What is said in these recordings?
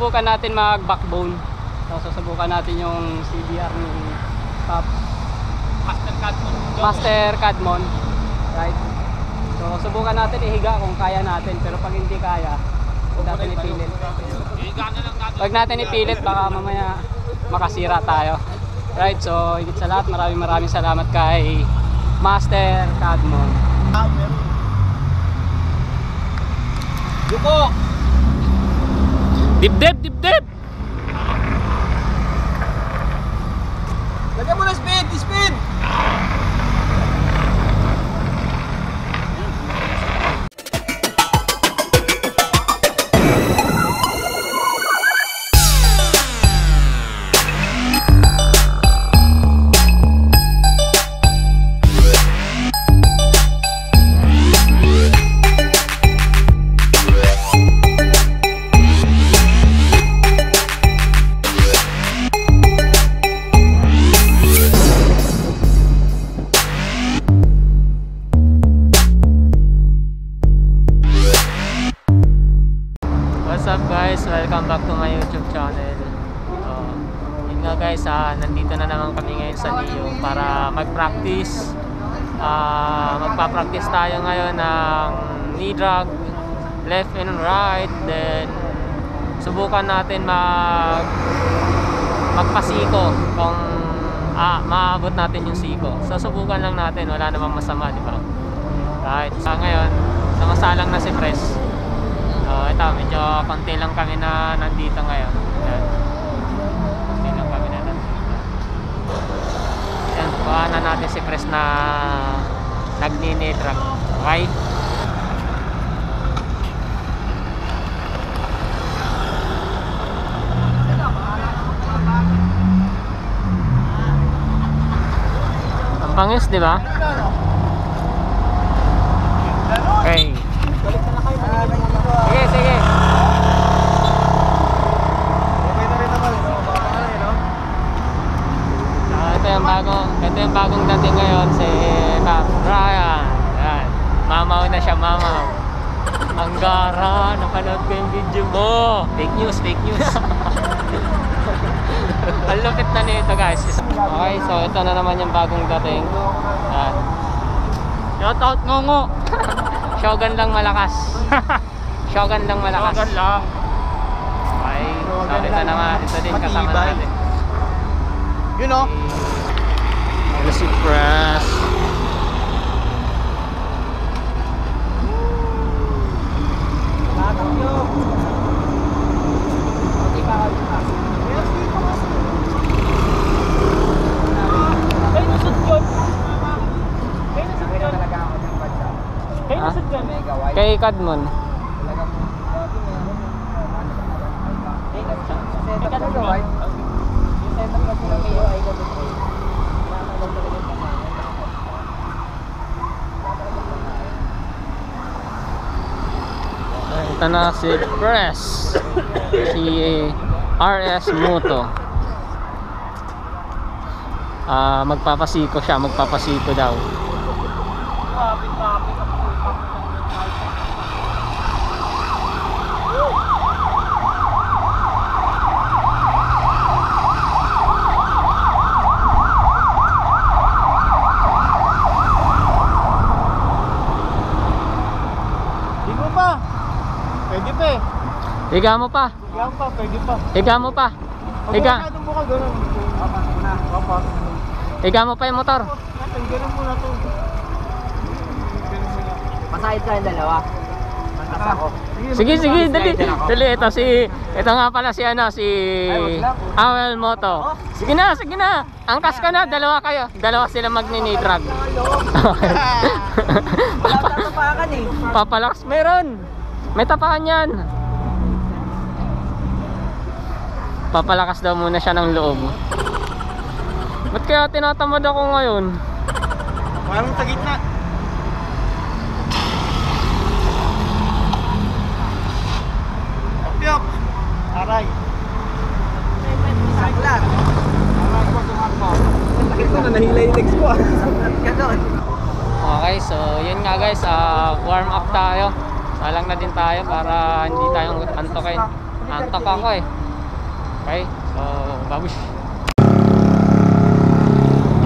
susubukan natin mag backbone. So susubukan natin yung CBR ni Top Master Cadmon. Right? So subukan natin ihiga kung kaya natin, pero pag hindi kaya, huwag natin ipilit. Huwag natin ipilit, baka mamaya makasira tayo. Right? So higit sa lahat, maraming salamat kay Master Cadmon. Yuko! Dibdib! Lagyan mo na speed! Speed! What's up guys? Welcome back to my YouTube channel. Yun nga guys, nandito na naman kami ngayon sa Leo para mag-practice. Magpa-practice tayo ngayon ng knee drag, left and right. Then subukan natin magpasiko kung maabot natin yung siko. So subukan lang natin, wala namang masama, di ba? Right. Ngayon, samasalang na si Pres. Ito, medyo konti lang kami na nandito ngayon. Ayan. Konti lang kami na nandito. Ayan, kuhanan natin si Pres na nagni-drag. Okay? Ang pangis, di ba? Okay. Sige. Ito yung bagong dating ngayon, si Cap Brian. Ayan. Mamaw na siya, mamaw. Manggara, napanood ko yung video mo. Fake news. Ang lupit na nito guys. Okay, so ito na naman yung bagong dating. Ayan. Shoutout Ngongo. Shogun lang malakas. Shogun lang. Okay, so ito na nga. Ito din kasama natin. You know? Si Pres. Kay Cadmon. Ito na si Pres, si RS Moto. Magpapasiko daw. Higa mo pa. Higa mo pa yung motor. Masahid ka yung dalawa. Mantas ako. Sige, dali. Ito nga pala si Awel Moto. Sige na. Angkas ka na, dalawa kayo. Dalawa sila magni-drag. Wala tatapakan eh. Papalakas meron. May tapakan yan. Papalakas daw muna siya ng loob. Ba't kaya tinatamad ako ngayon? Parang sa gitna. Piyok! Aray! Saklat! Aray, wag tumakbo. Sakit ko na, nahila yung legs ko. Saklat ka doon. Okay, so yun nga guys, warm up tayo. Salang na din tayo para hindi tayong antokin. Antok ako eh. Okay, so babush.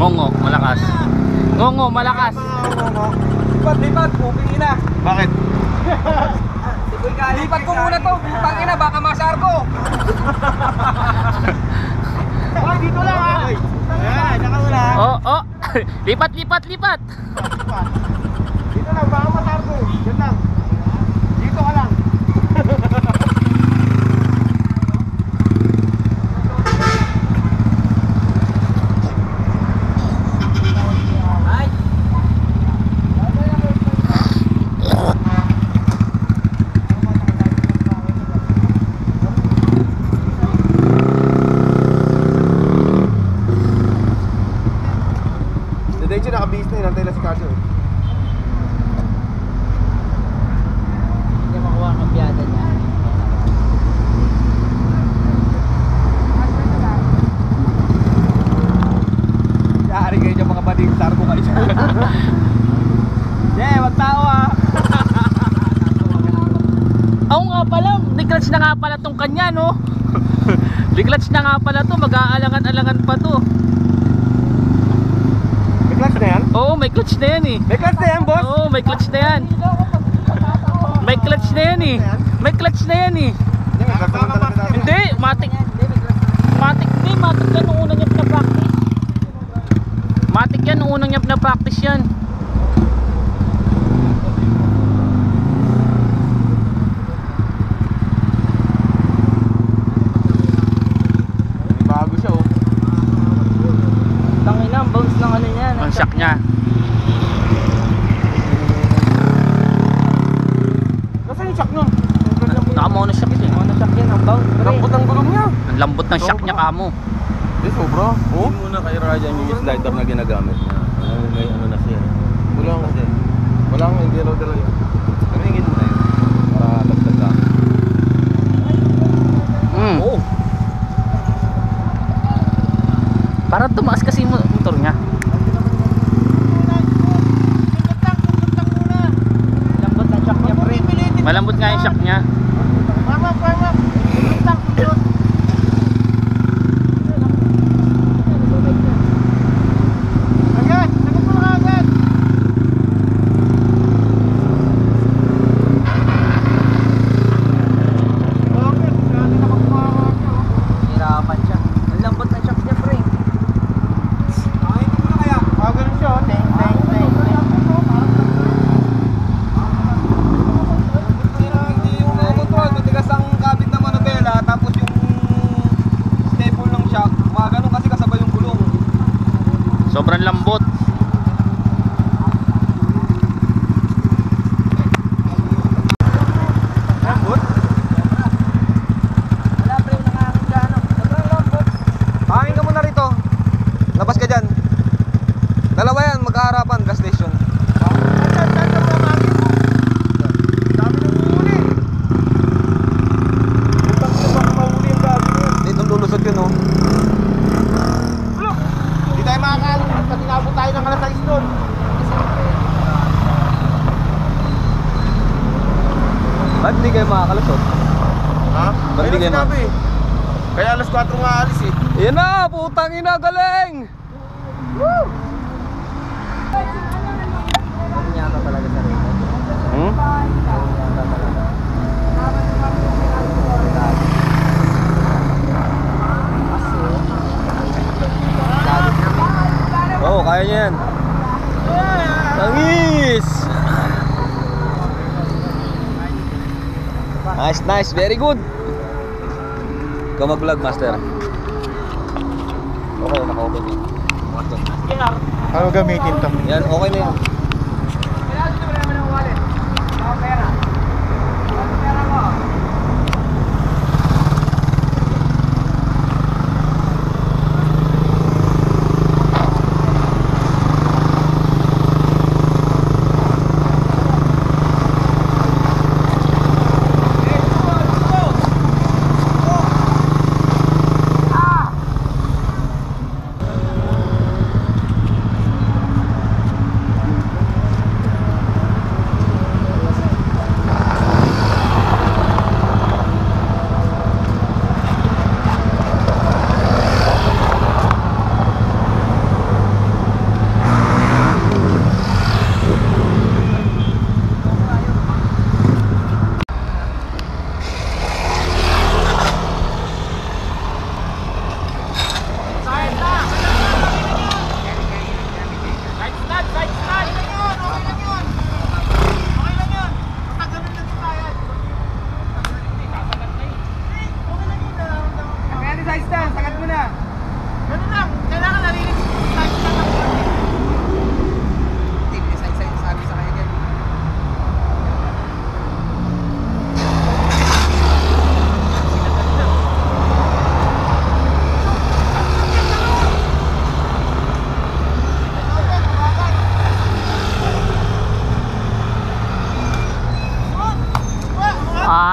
Ngongo, malakas. Ngongo, malakas. Lipat, puping ina. Bakit? Lipat ko muna to, putang ina, baka masar ko. Hoy, dito lang ha. Ayan, saka wala. Oh, oh. Lipat, lipat, lipat. Dito lang, baka masar ko. Yan lang. Dito ka lang. Diretso nakabihis na yun, antay lang si Carso. Hindi makuha ang piyada niya. Yari kayo dyan mga bading, sar ko kayo. Yeah, wag tao ah. Oo nga pala, nag-clutch na nga pala tong kanya, no? Nag-clutch na nga pala to, mag-aalangan-alangan pa to. May clutch na yan? Oo, may clutch na yan eh. May clutch na yan, boss? Oo, may clutch na yan. May clutch na yan eh. May clutch na yan eh. Hindi, may clutch naman talaga dati. Hindi, matik. Matik yan nung unang niya pina-practice. Matik yan nung unang niya pina-practice yan. May bago siya, oh. Tangina, ang bounce ng ano niya. Ang shock niya. Nasaan yung shock nun? Naka-monoshock siya. Monoshock yan, ang bounce. Lambot ang gulong niya. Ang lambot ng shock niya kamo. Hindi, sobra. Oh? Hindi muna kay Rajan yung slider na ginagamit niya. May ano na siya. Wala nga. Wala nga, hindi raw dala yun. Tumingin mo na yun. Para dagdag lang. Oh! Para tumaas kasi yung motor niya. Lambot ng shock niya, pre. Malambot nga yung shock niya. Hirapan siya. Ang lambot ng shock niya, pre. Ganun siya, oh. Teng, teng, teng. Hindi yung control, matigas ang kabit ng manubela, tapos yung staple ng shock, mga ganun kasi kasabay yung gulong. Sobrang lambot. Lambot? Wala, pre, nakakang gano. Sobrang lambot. Hangin ka muna rito. Labas ka dyan. Dalawa yan, magkaharapan, gas station. Dami nang uhuli. Utang na baka mahuli yung gabi na yan. Dito lulusot yun, oh. Hindi tayo makakaalam pag inabot tayo ng alas 6 doon. Ba't di kayo makakalusot? Ha? Ba't di Ayun kayo ang sinabi eh. Kaya alas 4 nga alis eh. Yan na, putang ina, galing! Ganun yata talaga sa rin. Hmm? Yata talaga. Oo, kaya niya yan. Langis! Nice, nice. Very good. Ikaw mag-vlog, master. Okay, naka-open yun. Ano gamitin to? Yan, okay na yan.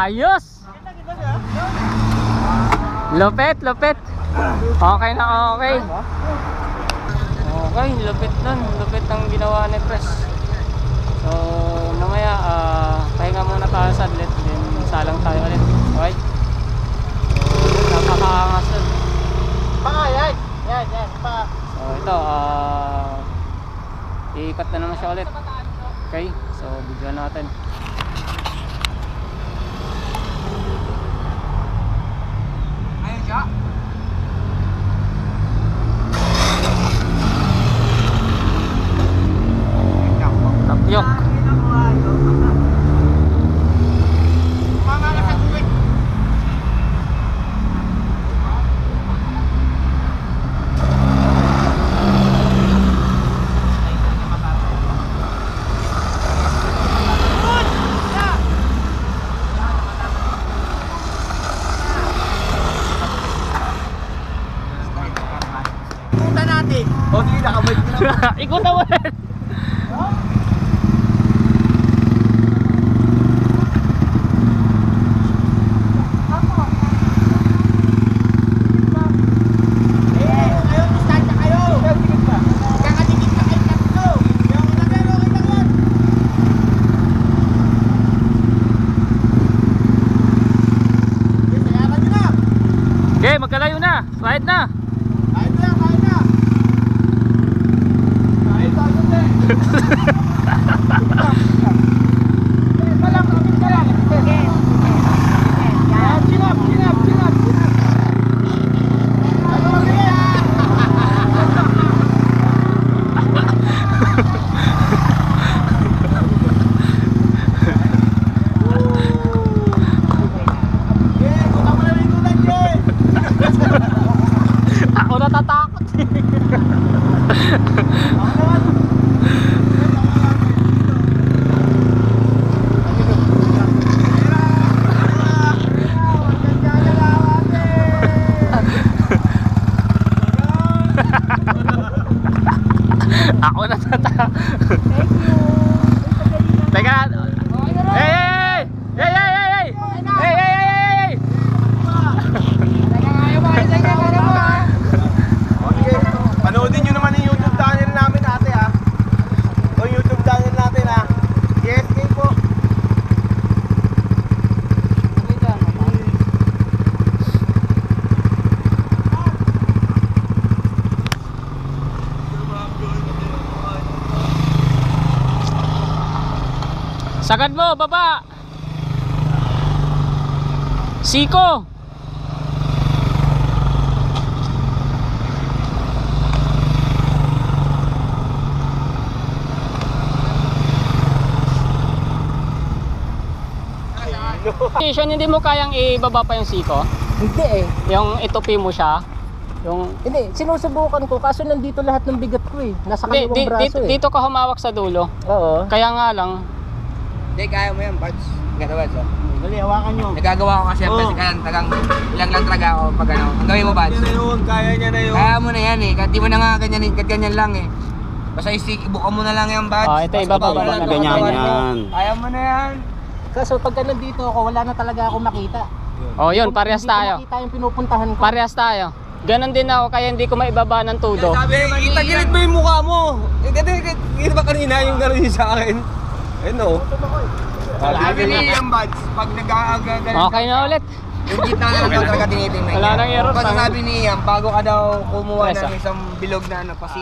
Ayos! Lupit, lupit. Okay na, okay. Okay, lupit nun. Lupit ang ginawa ni Pres. So, mamaya, pahinga muna tayo sa saglit. Then, salang tayo ulit. Okay? So, napakaangas nun. Yan. So, ito, iikat na naman siya ulit. Okay? So, bigyan natin. Ayun siya. Tapyok. Punta natin. O sige, nakabalik ko na. Ikot naman. Okay, magkalayo na. Slide na. Ako natatakot. Ako natatakot. Teka. Hey! Hey! Hey! Hey! Hey! Hey! Hey! Okay. Panoodin nyo naman yung YouTube channel namin ate ha. O YouTube channel natin ha. CSK po. Sagad mo, baba. Siko. Hindi mo kayang ibaba pa yung siko? Hindi eh. Yung itupi mo siya? Yung Hindi, sinusubukan ko kaso nandito lahat ng bigat ko eh. Nasa kaliwang braso eh. dito ka humawak sa dulo. Oo. Kaya nga lang, Hindi, kaya mo yan, Parts. Ganda, Parts, oh. Dali, hawakan nyo. Nagagawa ko kasi kasi tagang ilang lang talaga ako pag ano. Ang gawin mo, Parts. Kaya niya na yun. Kaya mo na yan eh. Kahit di mo na nga ganyan lang eh. Basta ibuka mo na lang yan, Parts. ito ibaba mo na Ganyan yan. Kaya mo na yan. Kaso pagka nandito ako, wala na talaga ako makita. Oh, yun, parehas Hindi ko tayo. makita yung pinupuntahan ko. Parehas tayo. Ganon din ako kaya hindi ko maibaba ng tudo. Sabi, itagilid mo yung mukha mo. Hindi ba kanina yung gano'n yun sa akin? Ayun o. Sabi ni yung Buds, pag nag-aagagal. Okay na ulit. Yung gitna na lang daw talaga tinitingnan Wala nang error, Basta tama. sabi ni Ian, bago ka daw kumuha Presa. ng isang bilog na ano, pasi.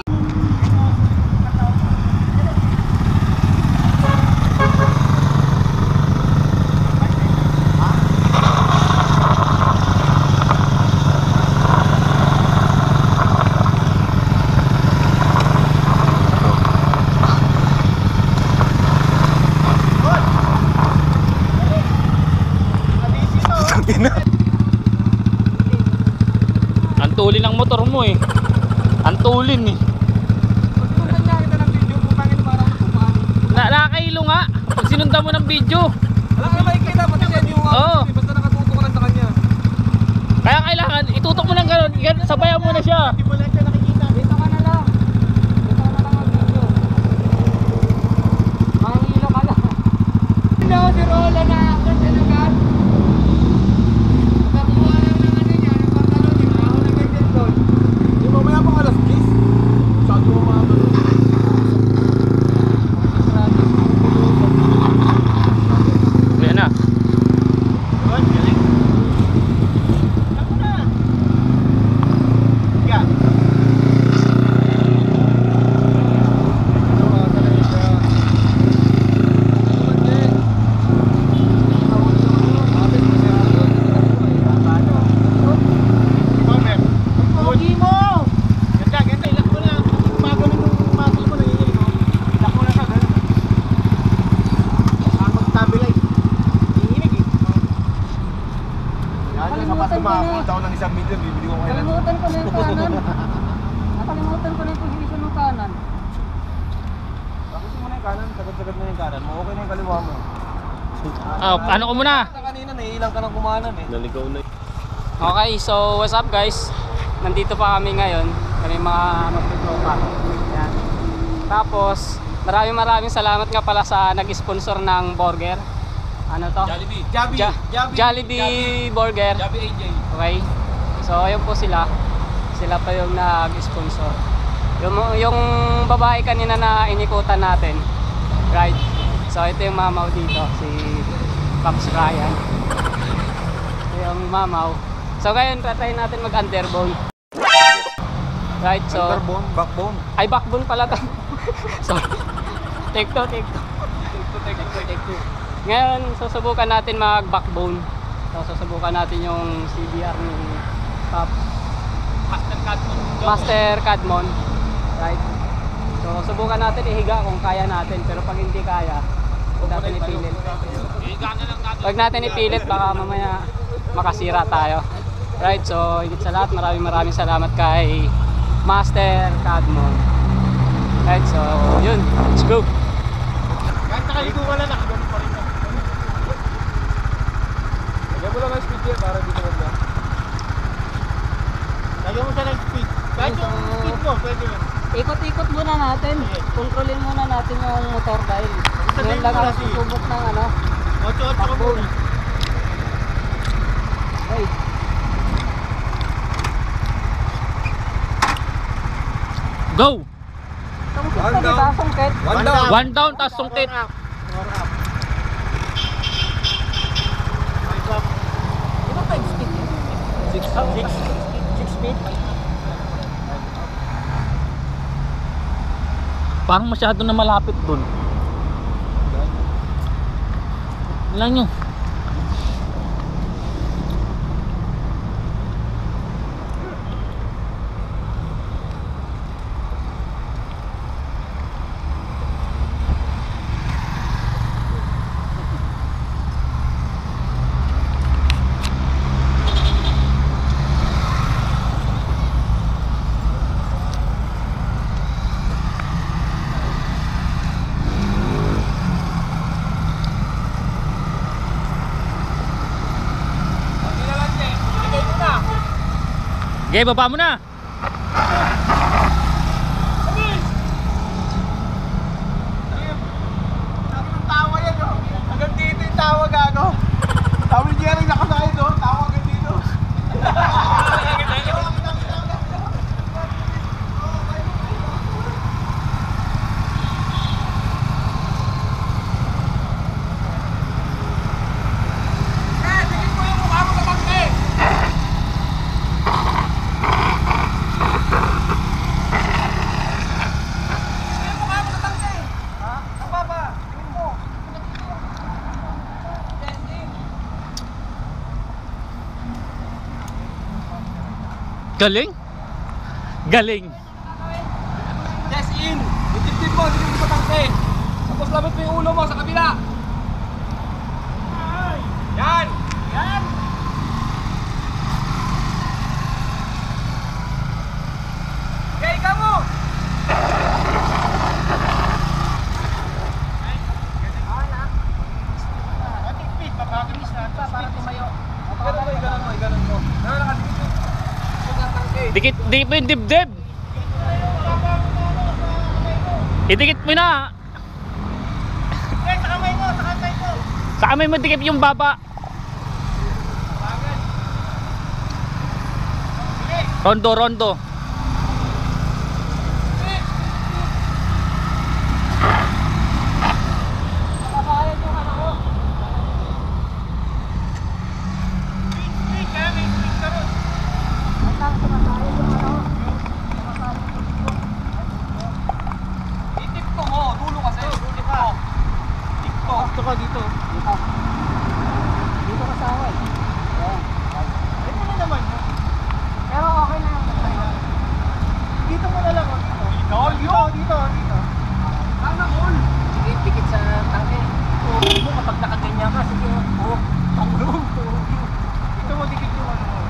Ang tulin ng motor mo eh. Ang tulin eh. Nakakailo nga. Pag sinundan mo ng video. Wala ka makikita, pati yan yung Oo. basta nakatutok ka lang sa kanya. Kaya kailangan itutok mo ng gano'n. Sabayan mo na siya. Hindi mo lang siya nakikita. Dito ka na lang. Dito ka na lang mag-video. Makikilo ka lang. Hello, si Rola na. Kasi nagan. makapunta ako ng 1 million, bibili ko kailan. Nakalimutan ko na yung kanan. Nakalimutan ko na yung position ng kanan. Tapos mo na yung kanan, sagad-sagad na yung kanan mo. Okay na yung kaliwa mo. Ano ko muna? Kanina naiilang ka ng kumanan eh. Naligaw na. Okay, so what's up guys? Nandito pa kami ngayon. Kami mga magtutropa. Yan. Tapos, maraming salamat nga pala sa nag-sponsor ng burger. Ano to? Jollibee Burger. Okay. So, ayun po sila. Sila pa yung nag-sponsor. Yung babae kanina na inikutan natin. Right. So, ito yung mamaw dito. Si Pops Ryan. Ito yung mamaw. So, ngayon, try natin mag-underbone. Right, so... Underbone, backbone. Ay, backbone pala to. So, take two. Ngayon, susubukan natin mag-backbone. So, susubukan natin yung CBR ni Pops. Master Cadmon. Right. So, subukan natin ihiga kung kaya natin. Pero pag hindi kaya, huwag natin ipilit. Huwag natin ipilit, baka mamaya makasira tayo. Right, so higit sa lahat, maraming salamat kay Master Cadmon. Right, so yun, let's go. Kahit nakaligo ka lang, nakagano pa rin. Lagyan mo lang ang speed para dito mo ba? Lagyan mo siya ng speed. Kahit yung speed mo, pwede yun. Ikot-ikot muna natin. Kontrolin muna natin yung motor dahil ngayon lang ako susubok ng ano. 8-8 ka muna. Okay. Go! Sungkit One ka, down. diba? Sungkit. One down. One down, tas sungkit. Di ba 5 speed yun? 6 speed? Parang masyado na malapit dun. Ilan nyo? Okay, baba mo na. Sabi ng tawa yan, no? Hanggang dito yung tawa, gago. Sabi ni Jerry, nakasakay doon, tawa hanggang dito. Galing? Galing. Yes, in. Itip-tip mo, hindi mo sa tangke. Tapos labot mo yung ulo mo sa kabila. Yan. Yan. Okay, ikaw mo. Ganun mo. Nakakadikit. Dikit, di mo yung dibdib. Idikit mo na. Sa kamay mo, sa kamay mo. Sa kamay mo dikit yung baba. Rondo. Itip ko mo, dulo kasi. Itip ko. Dito ka dito. Dito ka sa away. Ayan. Ay, mo na naman. Pero okay na yung Dito mo na lang. Dito. dikit sa tangke. Tuhog mo kapag nakaganyan ka. Sige, tuhog. Panglong, tuhog yun. Dito mo dikit yung ano mo.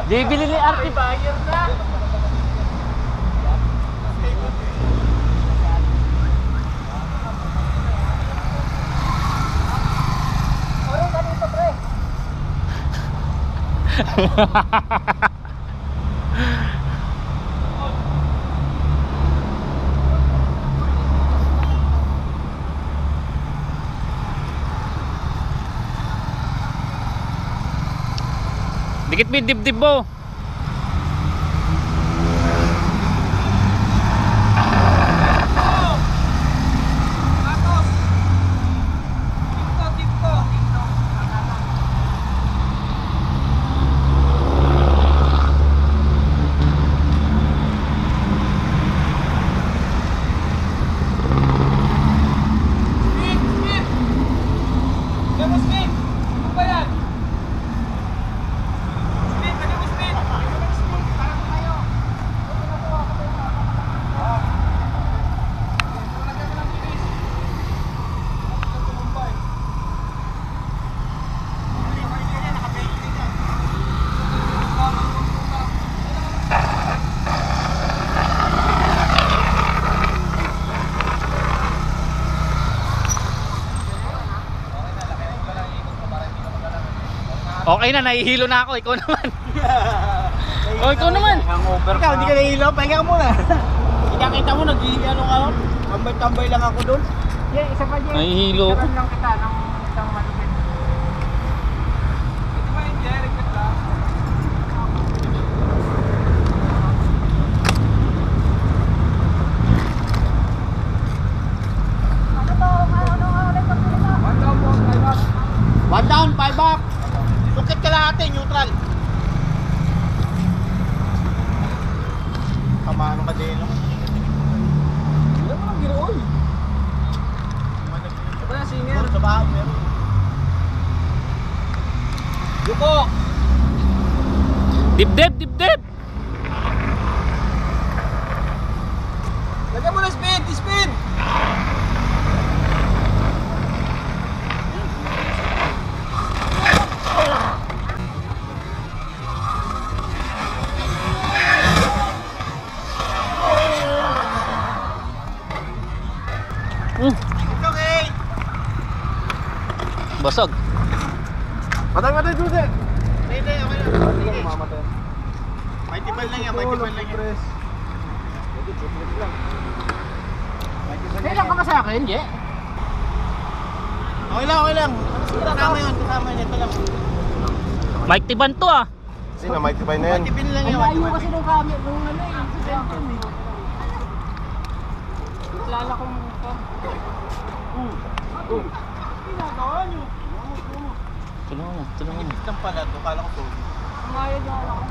Bibili ni Artie Bagger na. Dikit mo yung dibdib mo. Okay na, nahihilo na ako. Ikaw naman. Oh, ikaw naman. Ikaw, hindi ka nahihilo. Pahinga ka muna. Kita mo, nag-ano ka. Tambay-tambay lang ako doon. Yeah, isa pa dyan. Nahihilo ko. Lang kita ng isang malupit. Ito ba yung Jerry Katla? Ano to? Ano ulit pagpilita? One down, 5 back. Sukit ka lahat neutral. Kamano ka din, no? Wala mo nang giroon. Wala na singer. Sa bahay, meron. Yuko! Dibdib, dibdib. Lagyan mo na speed, speed! It's okay! Basag. Matay, Jose! Hindi, okay lang. Hindi ka mamamatay. May tibal lang yan, may tibal lang yan. Kailan ka ba sa akin, Je? Okay lang. Kasama yun. Ito lang. Mike Tiban to ah. Sino, may tibay na yan. May tibin lang Ang yan. layo kasi nung camera, nung ano eh, sa cellphone eh. Kilala ko mo ito. Ginagawa niyo. Tulungan mo. Lang pala ito, kala ko to. Umayad na ako.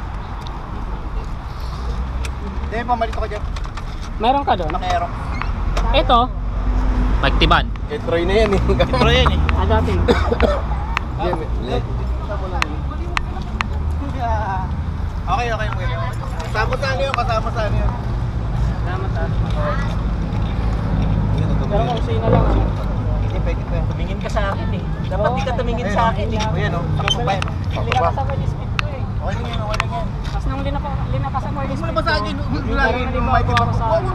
Hindi, pamalito ka dyan. Meron ka doon? Nakero. Ito. Mike Tiban. Kay Troy na yan eh. Pero yan eh. Ah, dati. Okay. Kasama sa ano yun, Salamat ah. Pero kung sino lang ano. Hindi, pwede pa yan. Tumingin ka sa akin eh. Dapat di ka tumingin sa akin eh. O yan o, takbo pa yan. Hindi na kasama yung speed ko eh. Okay lang yan. Tapos nung linakas ako yung Hindi mo speed na ba sa ko, akin? parang nalibago ako sa ano,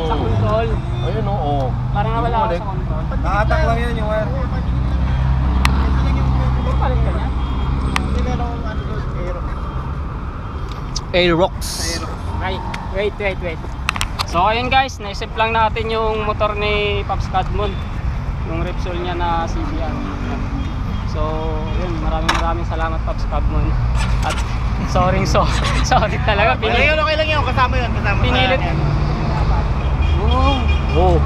sa control. Ayun oo. Parang nawala ako sa control. Nakatak lang yan yung wire. Palit ka niya? Hindi meron ano doon, aero. Aerox. Wait. So ayun guys, naisip lang natin yung motor ni Pops Cadmon, yung Repsol niya na CBR. So yun, maraming salamat Pops Cadmon. At sorry talaga, Okay lang yun, kasama yun. pinilit. Oh.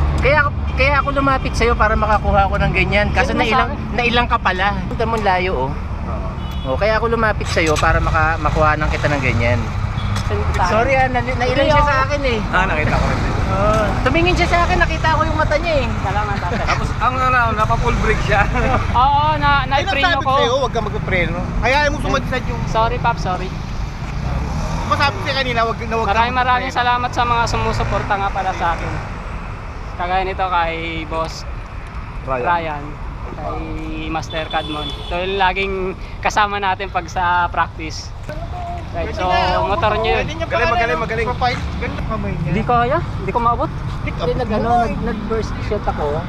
Kaya ako lumapit sa'yo para makakuha ako ng ganyan. Kasi Sino sa nailang ka pala. Punta mo layo oh. Oh, kaya ako lumapit sa'yo para makuha ng kita ng ganyan. Sorry nailang siya sa akin eh. Nakita ko rin. Tumingin siya sa akin, nakita ko yung mata niya eh. Salamat ate. Tapos ang napa-full brake siya. Oo, Ay, na-preno nagsabi ko. sa'yo, huwag ka magpapreno. Hayaan mo sumadsad yung... Sorry Pops, sorry. Masabi siya kanina, huwag ka Maraming salamat sa mga sumusuporta nga pala sa akin. Kagaya nito kay Boss Ryan, kay Master Cadmon. Ito yung laging kasama natin pag sa practice. Right, so motor nyo yun. Magaling. Hindi kaya, hindi ko maabot. Hindi nag-burst shot ako.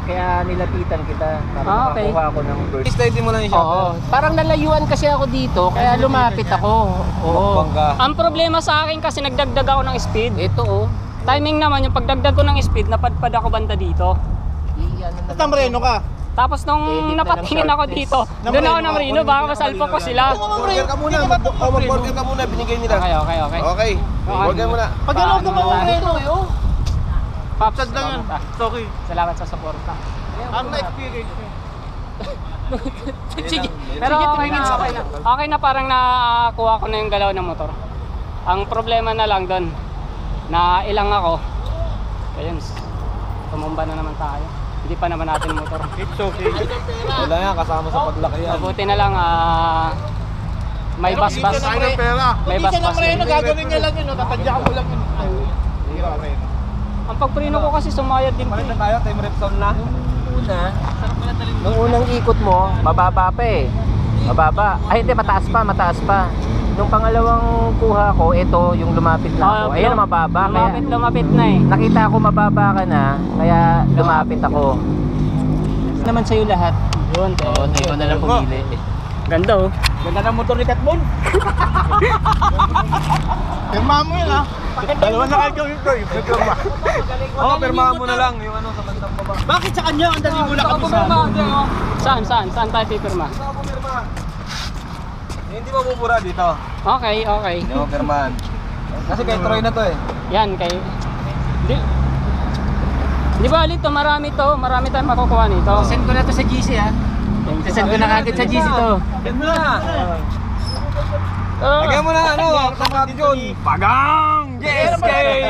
Kaya nilapitan kita para okay. makakuha ako ng burst. Steady mo lang yung Oo, parang nalayuan kasi ako dito, kaya lumapit ako. Oo. Ang problema sa akin kasi nagdagdag ako ng speed. Ito oh. Timing naman, yung pagdagdag ko ng speed, napadpad ako banda dito. Namreno ka. Tapos nung Edit na ng napatingin ako shortness. dito, doon ako ng Marino, baka masalpo ko sila. Burger ka muna. Mag-burger ka muna. Binigay nila. Okay. Okay. Burger muna. Pag ano ka Namreno kayo? Paps, okay. Salamat sa suporta. Ang na-experience ko. Sige, pero okay na. Okay na, parang nakakuha ko na yung galaw ng motor. Ang problema na lang doon, na ilang ako. Ayun, tumumba na naman tayo. Hindi pa naman natin motor. It's okay. Wala yan, kasama sa paglaki yan. Mabuti na lang, may bas-bas. May bas-bas. Gagawin niya lang yun, tatadyakan ko lang yun. Ang pagprino ko kasi sumayad din. Balik na tayo, time Repsol na. Nung unang ikot mo, mababa pa eh. Mababa. Ay hindi, mataas pa. Nung pangalawang kuha ko, ito yung lumapit na ako. Ayan, mababa. Lumapit na eh. Nakita ko mababa ka na, kaya lumapit ako. Naman sa'yo lahat. Yun. Oo, ikaw na lang pumili. Ganda oh. Ganda ng motor ni Katmon. Pirma mo yun ha. Dalawa na kayo yung pirma. Oo, pirmahan mo na lang yung ano sa bandang baba. Bakit sa kanya ang dali mo lang Saan tayo pipirma? Hindi mabubura dito. Okay. Hindi mo pirmahan. Kasi kay Troy na to eh. Yan kay Di ba alito, marami tayong makukuha nito. Send ko na to sa GC ha. Send ko na kagad sa GC to. Yan mo na. Lagyan mo na ano, sa caption. Pagang! Yes, kay!